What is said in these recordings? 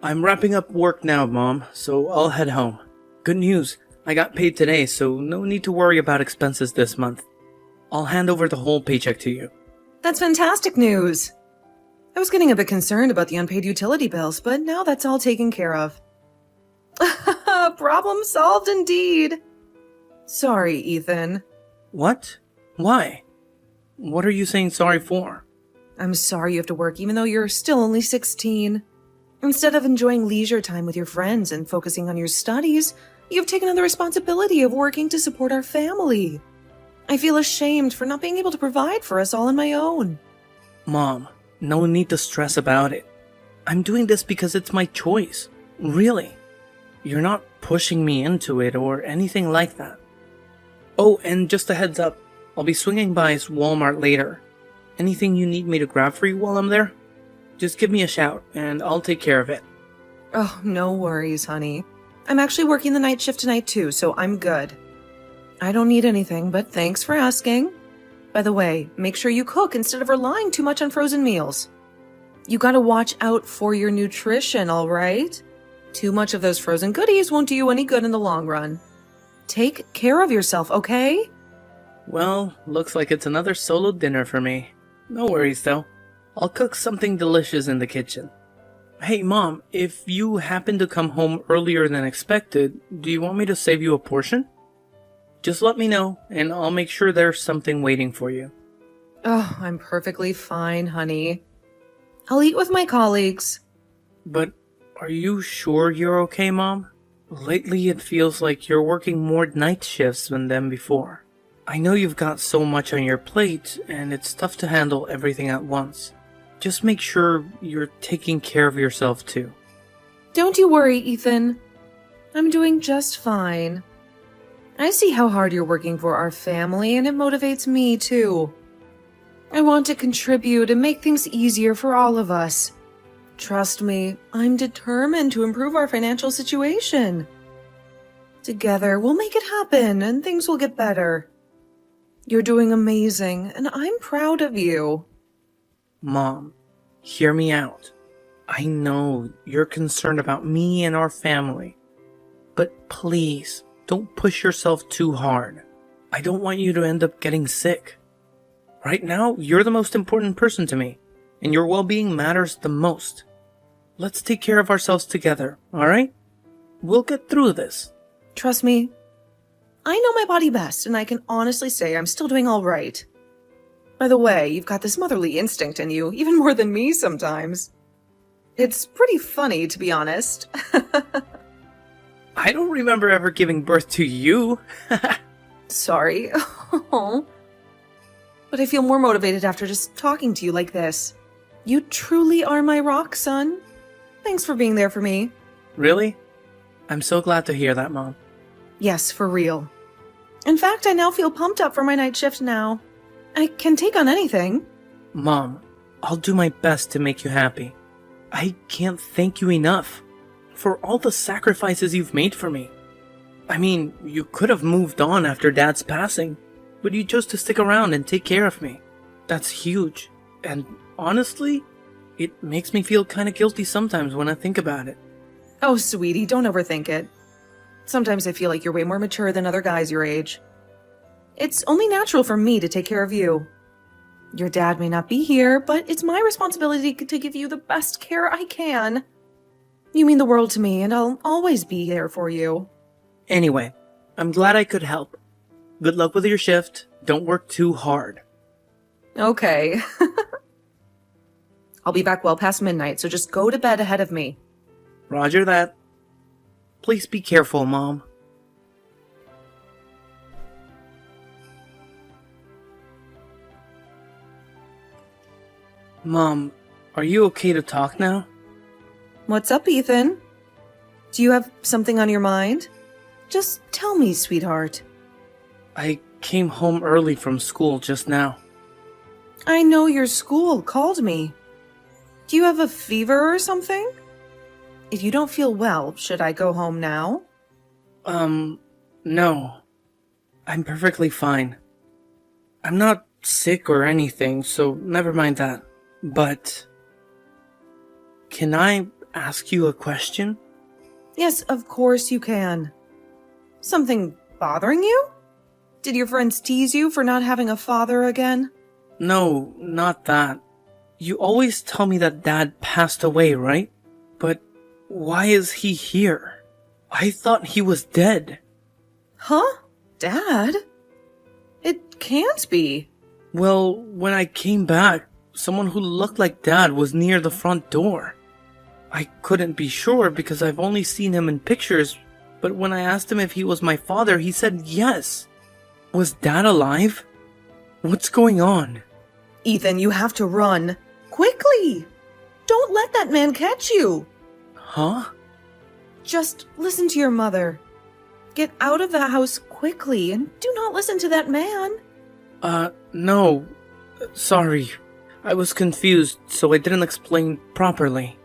I'm wrapping up work now, Mom, so I'll head home. Good news, I got paid today, so no need to worry about expenses this month. I'll hand over the whole paycheck to you. That's fantastic news. I was getting a bit concerned about the unpaid utility bills, but now that's all taken care of. Problem solved indeed. Sorry, Ethan. What? Why? What are you saying sorry for? I'm sorry you have to work even though you're still only 16. Instead of enjoying leisure time with your friends and focusing on your studies, you've taken on the responsibility of working to support our family. I feel ashamed for not being able to provide for us all on my own. Mom, no need to stress about it. I'm doing this because it's my choice. Really. You're not pushing me into it or anything like that. Oh, and just a heads up, I'll be swinging by Walmart later. Anything you need me to grab for you while I'm there? Just give me a shout, and I'll take care of it. Oh, no worries, honey. I'm actually working the night shift tonight too, so I'm good. I don't need anything, but thanks for asking. By the way, make sure you cook instead of relying too much on frozen meals. You gotta watch out for your nutrition, alright? Too much of those frozen goodies won't do you any good in the long run. Take care of yourself, okay? Well, looks like it's another solo dinner for me. No worries though. I'll cook something delicious in the kitchen. Hey Mom, if you happen to come home earlier than expected, do you want me to save you a portion? Just let me know, and I'll make sure there's something waiting for you. Oh, I'm perfectly fine, honey. I'll eat with my colleagues. But are you sure you're okay, Mom? Lately it feels like you're working more night shifts than before. I know you've got so much on your plate, and it's tough to handle everything at once. Just make sure you're taking care of yourself too. Don't you worry, Ethan. I'm doing just fine. I see how hard you're working for our family, and it motivates me too. I want to contribute and make things easier for all of us. Trust me, I'm determined to improve our financial situation. Together, we'll make it happen, and things will get better. You're doing amazing, and I'm proud of you. Mom, hear me out. I know you're concerned about me and our family, but please, don't push yourself too hard. I don't want you to end up getting sick. Right now, you're the most important person to me, and your well-being matters the most. Let's take care of ourselves together, alright? We'll get through this. Trust me, I know my body best, and I can honestly say I'm still doing all right. By the way, you've got this motherly instinct in you, even more than me sometimes. It's pretty funny, to be honest. I don't remember ever giving birth to you. Sorry. But I feel more motivated after just talking to you like this. You truly are my rock, son. Thanks for being there for me. Really? I'm so glad to hear that, Mom. Yes, for real. In fact, I now feel pumped up for my night shift now. I can take on anything. Mom, I'll do my best to make you happy. I can't thank you enough for all the sacrifices you've made for me. I mean, you could have moved on after Dad's passing, but you chose to stick around and take care of me. That's huge. And honestly, it makes me feel kind of guilty sometimes when I think about it. Oh, sweetie, don't overthink it. Sometimes I feel like you're way more mature than other guys your age. It's only natural for me to take care of you. Your dad may not be here, but it's my responsibility to give you the best care I can. You mean the world to me, and I'll always be there for you. Anyway, I'm glad I could help. Good luck with your shift. Don't work too hard. Okay. I'll be back well past midnight, so just go to bed ahead of me. Roger that. Please be careful, Mom. Mom, are you okay to talk now? What's up, Ethan? Do you have something on your mind? Just tell me, sweetheart. I came home early from school just now. I know your school called me. Do you have a fever or something? If you don't feel well, should I go home now? No. I'm perfectly fine. I'm not sick or anything, so never mind that. But can I ask you a question? Yes, of course you can. Something bothering you? Did your friends tease you for not having a father again? No, not that. You always tell me that Dad passed away, right? But why is he here? I thought he was dead. Huh? Dad? It can't be. Well, when I came back, someone who looked like Dad was near the front door. I couldn't be sure because I've only seen him in pictures, but when I asked him if he was my father, he said yes. Was Dad alive? What's going on? Ethan, you have to run. Quickly! Don't let that man catch you! Huh? Just listen to your mother. Get out of the house quickly and do not listen to that man. No. Sorry. I was confused, so I didn't explain properly.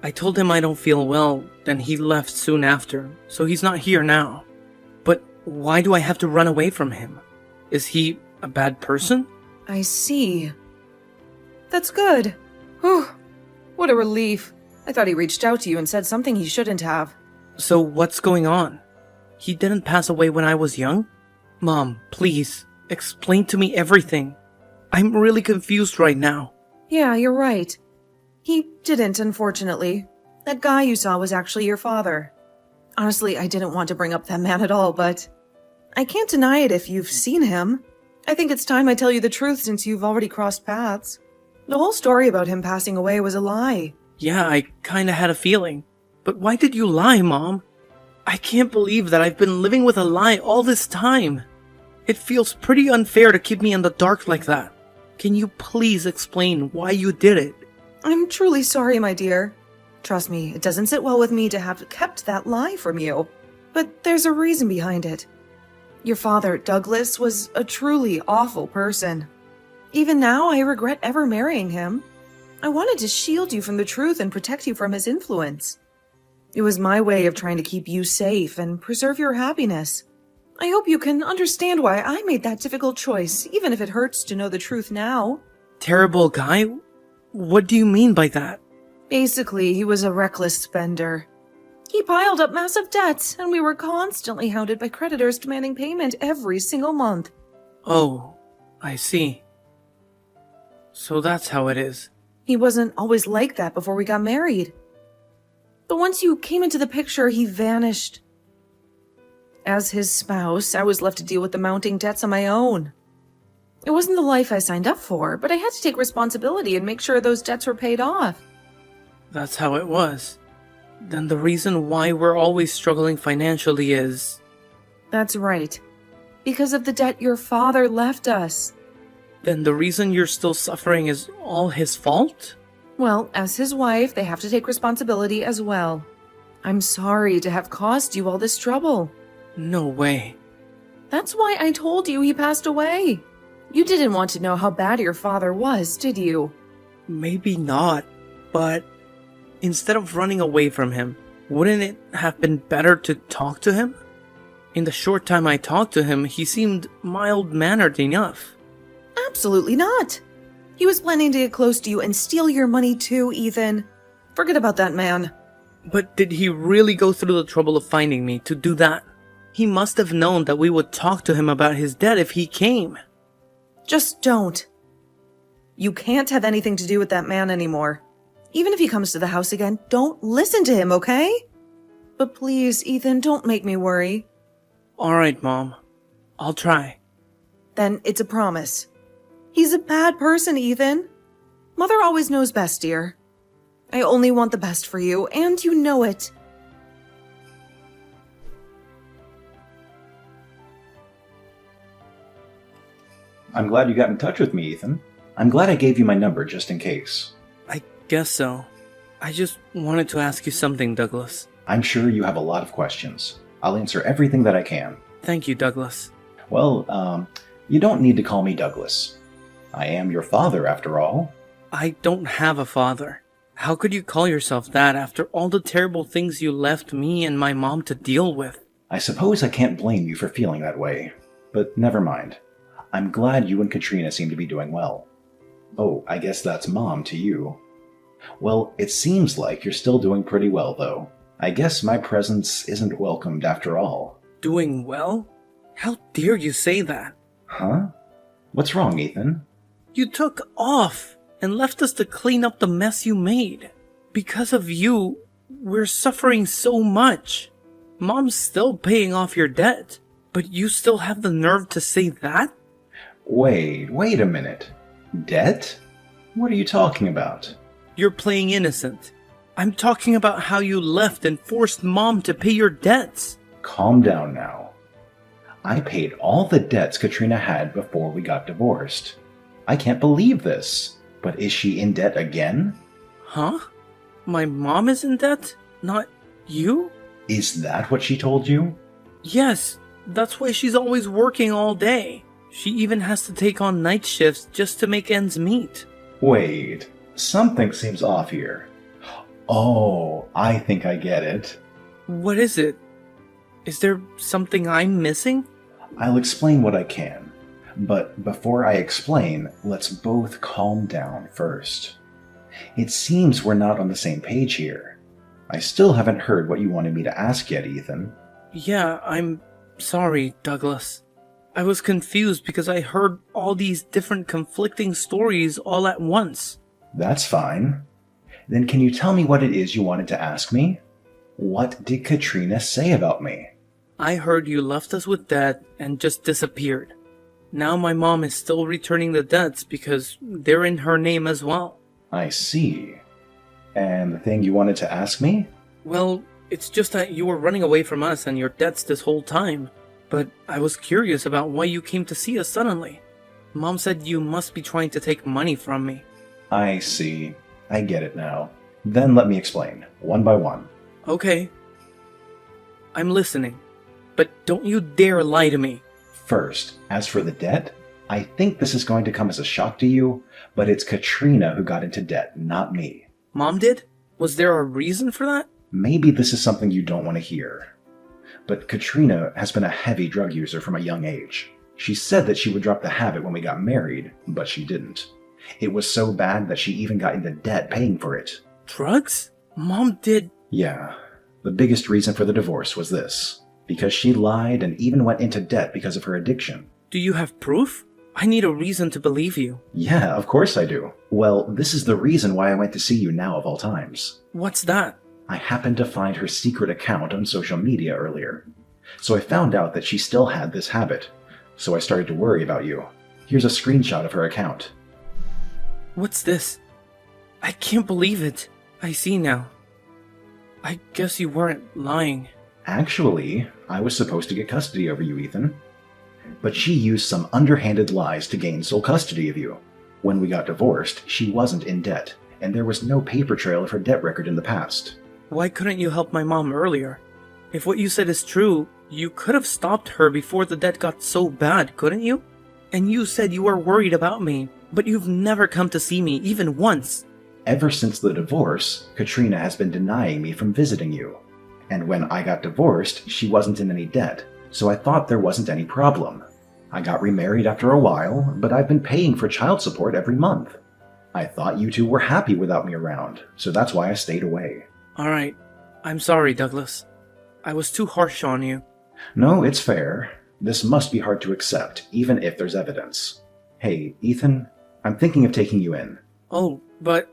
I told him I don't feel well, then he left soon after, so he's not here now. But why do I have to run away from him? Is he a bad person? I see. That's good. Whew. What a relief. I thought he reached out to you and said something he shouldn't have. So what's going on? He didn't pass away when I was young? Mom, please, explain to me everything. I'm really confused right now. Yeah, you're right. He didn't, unfortunately. That guy you saw was actually your father. Honestly, I didn't want to bring up that man at all, but I can't deny it if you've seen him. I think it's time I tell you the truth since you've already crossed paths. The whole story about him passing away was a lie. Yeah, I kinda had a feeling. But why did you lie, Mom? I can't believe that I've been living with a lie all this time. It feels pretty unfair to keep me in the dark like that. Can you please explain why you did it? I'm truly sorry, my dear. Trust me, it doesn't sit well with me to have kept that lie from you. But there's a reason behind it. Your father, Douglas, was a truly awful person. Even now, I regret ever marrying him. I wanted to shield you from the truth and protect you from his influence. It was my way of trying to keep you safe and preserve your happiness. I hope you can understand why I made that difficult choice, even if it hurts to know the truth now. Terrible guy? What do you mean by that? Basically, he was a reckless spender. He piled up massive debts, and we were constantly hounded by creditors demanding payment every single month. Oh, I see. So that's how it is. He wasn't always like that before we got married. But once you came into the picture, he vanished. As his spouse, I was left to deal with the mounting debts on my own. It wasn't the life I signed up for, but I had to take responsibility and make sure those debts were paid off. That's how it was. Then the reason why we're always struggling financially is... That's right. Because of the debt your father left us. Then the reason you're still suffering is all his fault? Well, as his wife, they have to take responsibility as well. I'm sorry to have caused you all this trouble. No way. That's why I told you he passed away. You didn't want to know how bad your father was, did you? Maybe not, but instead of running away from him, wouldn't it have been better to talk to him? In the short time I talked to him, he seemed mild-mannered enough. Absolutely not. He was planning to get close to you and steal your money too, Ethan. Forget about that man. But did he really go through the trouble of finding me to do that? He must have known that we would talk to him about his debt if he came. Just don't. You can't have anything to do with that man anymore. Even if he comes to the house again, don't listen to him, okay? But please, Ethan, don't make me worry. Alright, Mom. I'll try. Then it's a promise. He's a bad person, Ethan. Mother always knows best, dear. I only want the best for you, and you know it. I'm glad you got in touch with me, Ethan. I'm glad I gave you my number just in case. I guess so. I just wanted to ask you something, Douglas. I'm sure you have a lot of questions. I'll answer everything that I can. Thank you, Douglas. Well, you don't need to call me Douglas. I am your father, after all. I don't have a father. How could you call yourself that after all the terrible things you left me and my mom to deal with? I suppose I can't blame you for feeling that way. But never mind. I'm glad you and Katrina seem to be doing well. Oh, I guess that's Mom to you. Well, it seems like you're still doing pretty well, though. I guess my presence isn't welcomed after all. Doing well? How dare you say that? Huh? What's wrong, Ethan? You took off and left us to clean up the mess you made. Because of you, we're suffering so much. Mom's still paying off your debt, but you still have the nerve to say that? Wait a minute. Debt? What are you talking about? You're playing innocent. I'm talking about how you left and forced Mom to pay your debts. Calm down now. I paid all the debts Katrina had before we got divorced. I can't believe this. But is she in debt again? Huh? My mom is in debt? Not you? Is that what she told you? Yes, that's why she's always working all day. She even has to take on night shifts just to make ends meet. Wait, something seems off here. Oh, I think I get it. What is it? Is there something I'm missing? I'll explain what I can. But before I explain, let's both calm down first. It seems we're not on the same page here. I still haven't heard what you wanted me to ask yet, Ethan. Yeah, I'm sorry, Douglas. I was confused because I heard all these different conflicting stories all at once. That's fine. Then can you tell me what it is you wanted to ask me? What did Katrina say about me? I heard you left us with debt and just disappeared. Now my mom is still returning the debts because they're in her name as well. I see. And the thing you wanted to ask me? Well, it's just that you were running away from us and your debts this whole time. But I was curious about why you came to see us suddenly. Mom said you must be trying to take money from me. I see. I get it now. Then let me explain, one by one. Okay. I'm listening. But don't you dare lie to me. First, as for the debt, I think this is going to come as a shock to you, but it's Katrina who got into debt, not me. Mom did? Was there a reason for that? Maybe this is something you don't want to hear. But Katrina has been a heavy drug user from a young age. She said that she would drop the habit when we got married, but she didn't. It was so bad that she even got into debt paying for it. Drugs? Mom did... Yeah. The biggest reason for the divorce was this. Because she lied and even went into debt because of her addiction. Do you have proof? I need a reason to believe you. Yeah, of course I do. Well, this is the reason why I went to see you now of all times. What's that? I happened to find her secret account on social media earlier. So I found out that she still had this habit. So I started to worry about you. Here's a screenshot of her account. What's this? I can't believe it. I see now. I guess you weren't lying. Actually, I was supposed to get custody over you, Ethan. But she used some underhanded lies to gain sole custody of you. When we got divorced, she wasn't in debt, and there was no paper trail of her debt record in the past. Why couldn't you help my mom earlier? If what you said is true, you could have stopped her before the debt got so bad, couldn't you? And you said you were worried about me, but you've never come to see me, even once. Ever since the divorce, Katrina has been denying me from visiting you. And when I got divorced, she wasn't in any debt, so I thought there wasn't any problem. I got remarried after a while, but I've been paying for child support every month. I thought you two were happy without me around, so that's why I stayed away. Alright, I'm sorry, Douglas. I was too harsh on you. No, it's fair. This must be hard to accept, even if there's evidence. Hey, Ethan, I'm thinking of taking you in. Oh, but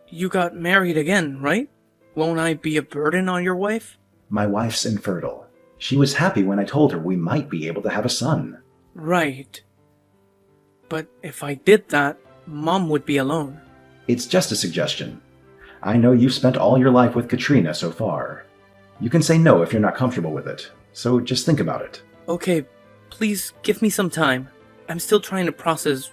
you got married again, right? Won't I be a burden on your wife? My wife's infertile. She was happy when I told her we might be able to have a son. Right. But if I did that, Mom would be alone. It's just a suggestion. I know you've spent all your life with Katrina so far. You can say no if you're not comfortable with it, so just think about it. Okay, please give me some time. I'm still trying to process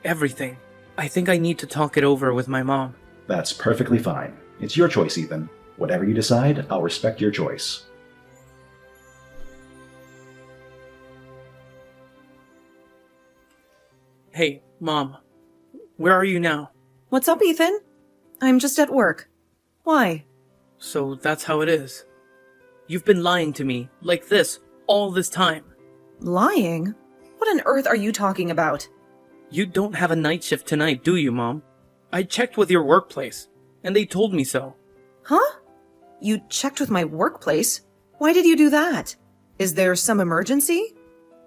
everything. I think I need to talk it over with my mom. That's perfectly fine. It's your choice, Ethan. Whatever you decide, I'll respect your choice. Hey, Mom. Where are you now? What's up, Ethan? I'm just at work. Why? So that's how it is. You've been lying to me, like this, all this time. Lying? What on earth are you talking about? You don't have a night shift tonight, do you, Mom? I checked with your workplace. and they told me so. Huh? You checked with my workplace? Why did you do that? Is there some emergency?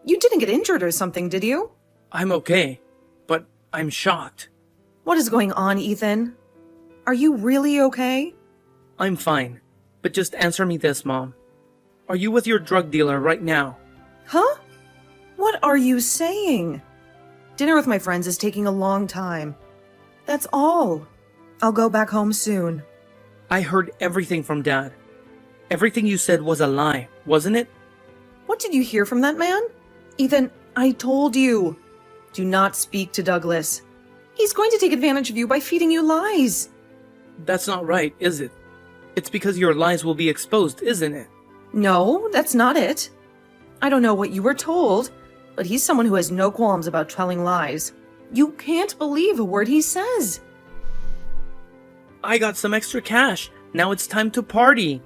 You didn't get injured or something, did you? I'm okay, but I'm shocked. What is going on, Ethan? Are you really okay? I'm fine, but just answer me this, Mom. Are you with your drug dealer right now? Huh? What are you saying? Dinner with my friends is taking a long time. That's all. I'll go back home soon. I heard everything from Dad. Everything you said was a lie, wasn't it? What did you hear from that man? Ethan, I told you. Do not speak to Douglas. He's going to take advantage of you by feeding you lies. That's not right, is it? It's because your lies will be exposed, isn't it? No, that's not it. I don't know what you were told, but he's someone who has no qualms about telling lies. You can't believe a word he says. I got some extra cash. Now it's time to party.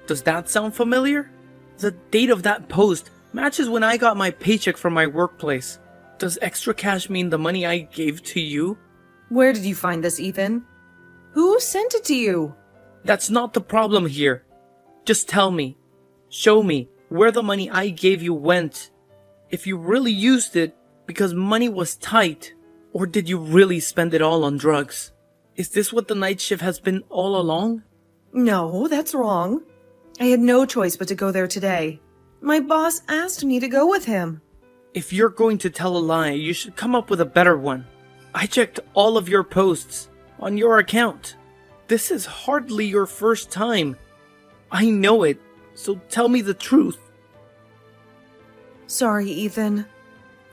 Does that sound familiar? The date of that post matches when I got my paycheck from my workplace. Does extra cash mean the money I gave to you? Where did you find this, Ethan? Who sent it to you? That's not the problem here. Just tell me. Show me where the money I gave you went. If you really used it because money was tight, or did you really spend it all on drugs? Is this what the night shift has been all along? No, that's wrong. I had no choice but to go there today. My boss asked me to go with him. If you're going to tell a lie, you should come up with a better one. I checked all of your posts on your account. This is hardly your first time. I know it, so tell me the truth. Sorry, Ethan.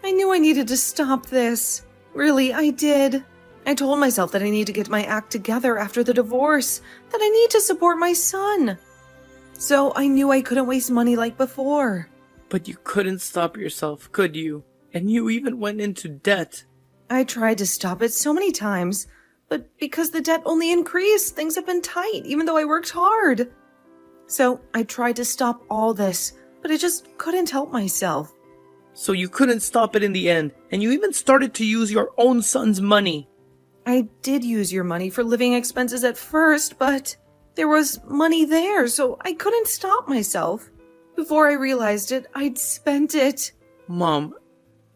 I knew I needed to stop this. Really, I did. I told myself that I need to get my act together after the divorce, that I need to support my son. So I knew I couldn't waste money like before. But you couldn't stop yourself, could you? And you even went into debt. I tried to stop it so many times, but because the debt only increased, things have been tight, even though I worked hard. So I tried to stop all this, but I just couldn't help myself. So you couldn't stop it in the end, and you even started to use your own son's money. I did use your money for living expenses at first, but there was money there, so I couldn't stop myself. Before I realized it, I'd spent it. Mom,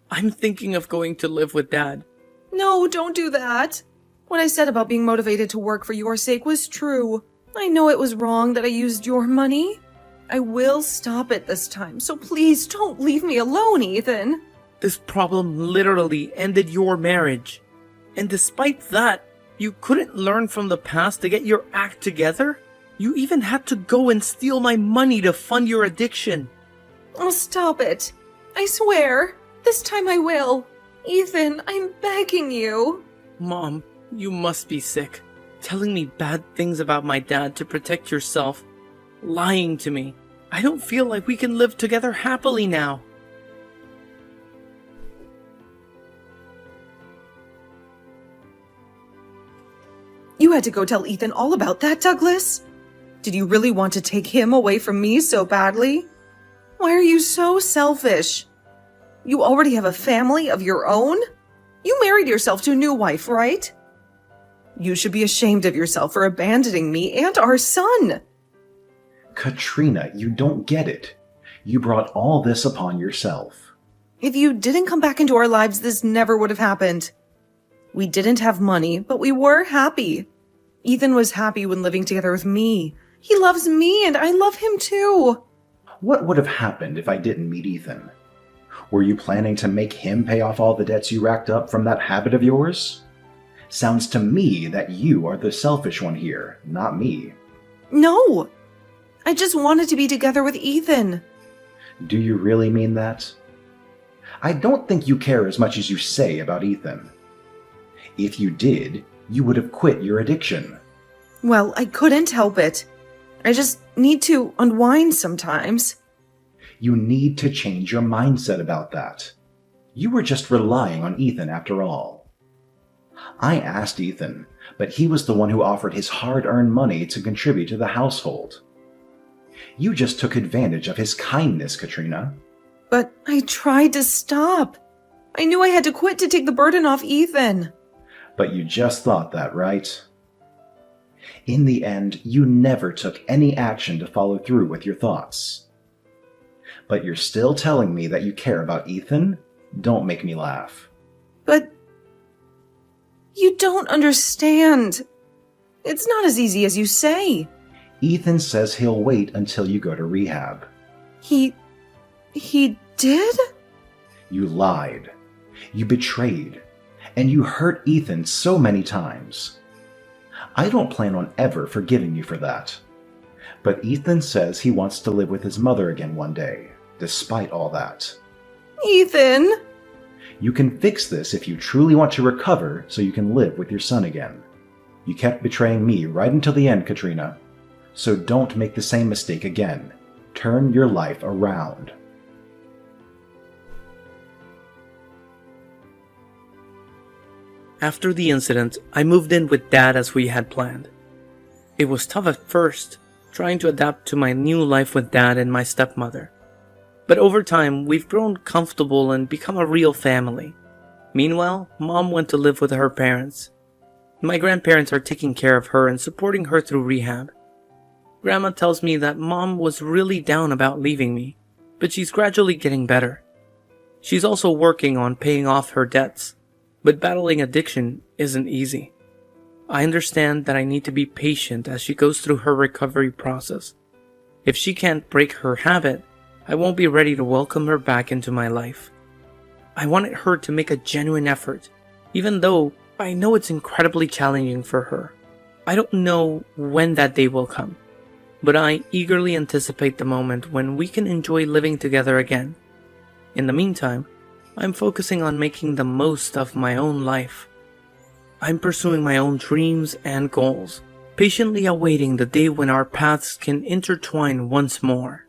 I'm thinking of going to live with Dad. No, don't do that. What I said about being motivated to work for your sake was true. I know it was wrong that I used your money. I will stop it this time, so please don't leave me alone, Ethan. This problem literally ended your marriage. And despite that, you couldn't learn from the past to get your act together? You even had to go and steal my money to fund your addiction. Oh, stop it. I swear. This time I will. Ethan, I'm begging you. Mom, you must be sick. Telling me bad things about my dad to protect yourself. Lying to me. I don't feel like we can live together happily now. You had to go tell Ethan all about that, Douglas? Did you really want to take him away from me so badly? Why are you so selfish? You already have a family of your own? You married yourself to a new wife, right? You should be ashamed of yourself for abandoning me and our son. Katrina, you don't get it. You brought all this upon yourself. If you didn't come back into our lives, this never would have happened. We didn't have money, but we were happy. Ethan was happy when living together with me. He loves me and I love him too. What would have happened if I didn't meet Ethan? Were you planning to make him pay off all the debts you racked up from that habit of yours? Sounds to me that you are the selfish one here, not me. No, I just wanted to be together with Ethan. Do you really mean that? I don't think you care as much as you say about Ethan. If you did, you would have quit your addiction. Well, I couldn't help it. I just need to unwind sometimes. You need to change your mindset about that. You were just relying on Ethan after all. I asked Ethan, but he was the one who offered his hard-earned money to contribute to the household. You just took advantage of his kindness, Katrina. But I tried to stop. I knew I had to quit to take the burden off Ethan. But you just thought that, right? In the end, you never took any action to follow through with your thoughts. But you're still telling me that you care about Ethan? Don't make me laugh. But you don't understand. It's not as easy as you say. Ethan says he'll wait until you go to rehab. He did? You lied. You betrayed. And you hurt Ethan so many times. I don't plan on ever forgiving you for that. But Ethan says he wants to live with his mother again one day, despite all that. Ethan! You can fix this if you truly want to recover so you can live with your son again. You kept betraying me right until the end, Katrina. So don't make the same mistake again. Turn your life around. After the incident, I moved in with Dad as we had planned. It was tough at first, trying to adapt to my new life with Dad and my stepmother. But over time, we've grown comfortable and become a real family. Meanwhile, Mom went to live with her parents. My grandparents are taking care of her and supporting her through rehab. Grandma tells me that Mom was really down about leaving me, but she's gradually getting better. She's also working on paying off her debts, but battling addiction isn't easy. I understand that I need to be patient as she goes through her recovery process. If she can't break her habit, I won't be ready to welcome her back into my life. I wanted her to make a genuine effort, even though I know it's incredibly challenging for her. I don't know when that day will come, but I eagerly anticipate the moment when we can enjoy living together again. In the meantime, I'm focusing on making the most of my own life. I'm pursuing my own dreams and goals, patiently awaiting the day when our paths can intertwine once more.